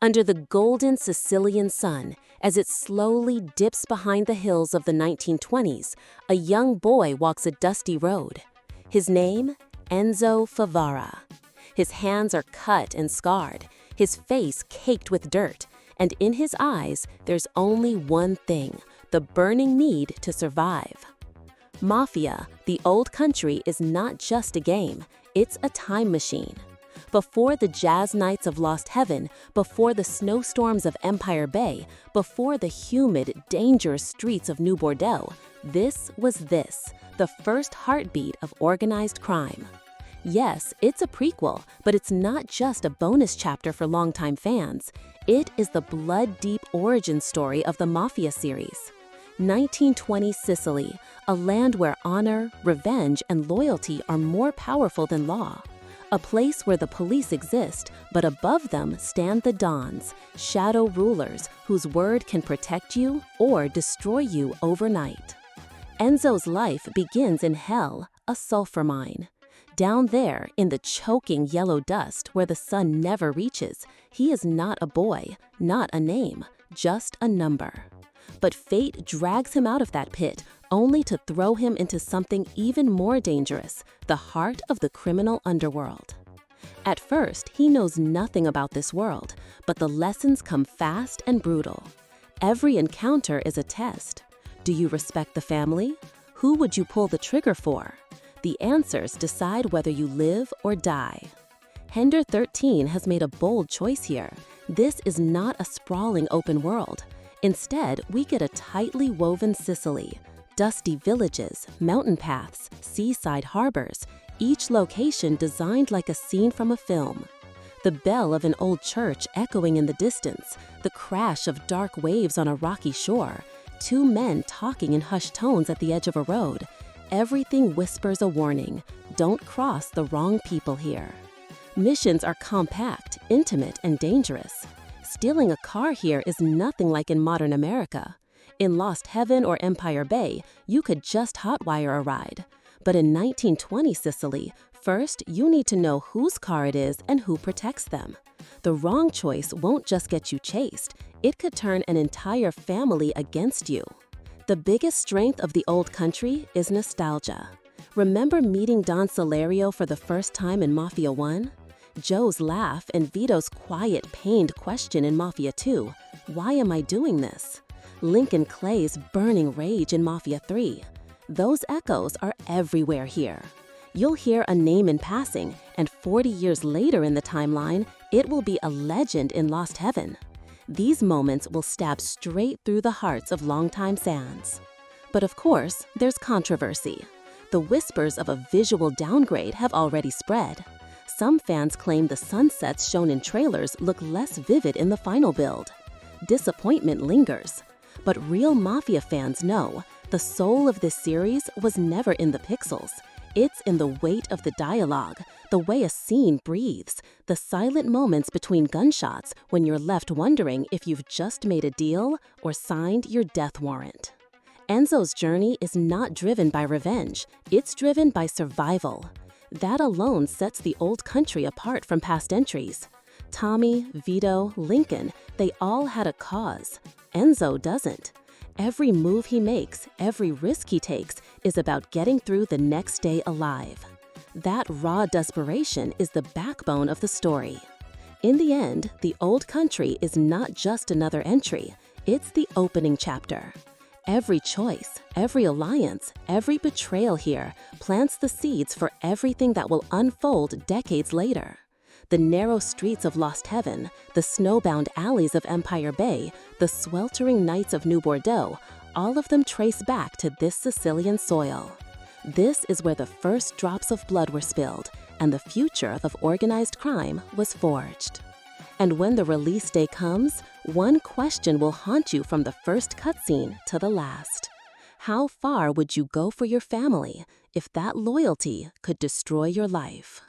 Under the golden Sicilian sun, as it slowly dips behind the hills of the 1920s, a young boy walks a dusty road. His name? Enzo Favara. His hands are cut and scarred, his face caked with dirt, and in his eyes there's only one thing: the burning need to survive. Mafia, the old country, is not just a game, it's a time machine. Before the jazz nights of Lost Heaven, before the snowstorms of Empire Bay, before the humid, dangerous streets of New Bordeaux, this was the first heartbeat of organized crime. Yes, it's a prequel, but it's not just a bonus chapter for longtime fans. It is the blood-deep origin story of the Mafia series. 1920 Sicily, a land where honor, revenge, and loyalty are more powerful than law. A place where the police exist, but above them stand the Dons, shadow rulers whose word can protect you or destroy you overnight. Enzo's life begins in hell, a sulfur mine. Down there, in the choking yellow dust where the sun never reaches, he is not a boy, not a name, just a number. But fate drags him out of that pit, only to throw him into something even more dangerous, the heart of the criminal underworld. At first, he knows nothing about this world, but the lessons come fast and brutal. Every encounter is a test. Do you respect the family? Who would you pull the trigger for? The answers decide whether you live or die. Hender 13 has made a bold choice here. This is not a sprawling open world. Instead, we get a tightly woven Sicily. Dusty villages, mountain paths, seaside harbors, each location designed like a scene from a film. The bell of an old church echoing in the distance, the crash of dark waves on a rocky shore, two men talking in hushed tones at the edge of a road. Everything whispers a warning: don't cross the wrong people here. Missions are compact, intimate, and dangerous. Stealing a car here is nothing like in modern America. In Lost Heaven or Empire Bay, you could just hotwire a ride. But in 1920 Sicily, first you need to know whose car it is and who protects them. The wrong choice won't just get you chased, it could turn an entire family against you. The biggest strength of the old country is nostalgia. Remember meeting Don Salario for the first time in Mafia 1? Joe's laugh and Vito's quiet, pained question in Mafia 2, why am I doing this? Lincoln Clay's burning rage in Mafia 3. Those echoes are everywhere here. You'll hear a name in passing, and 40 years later in the timeline, it will be a legend in Lost Heaven. These moments will stab straight through the hearts of longtime fans. But of course, there's controversy. The whispers of a visual downgrade have already spread. Some fans claim the sunsets shown in trailers look less vivid in the final build. Disappointment lingers. But real Mafia fans know the soul of this series was never in the pixels. It's in the weight of the dialogue, the way a scene breathes, the silent moments between gunshots when you're left wondering if you've just made a deal or signed your death warrant. Enzo's journey is not driven by revenge, it's driven by survival. That alone sets the old country apart from past entries. Tommy, Vito, Lincoln, they all had a cause. Enzo doesn't. Every move he makes, every risk he takes, is about getting through the next day alive. That raw desperation is the backbone of the story. In the end, the old country is not just another entry, it's the opening chapter. Every choice, every alliance, every betrayal here plants the seeds for everything that will unfold decades later. The narrow streets of Lost Heaven, the snowbound alleys of Empire Bay, the sweltering nights of New Bordeaux, all of them trace back to this Sicilian soil. This is where the first drops of blood were spilled and the future of organized crime was forged. And when the release day comes, one question will haunt you from the first cutscene to the last. How far would you go for your family if that loyalty could destroy your life?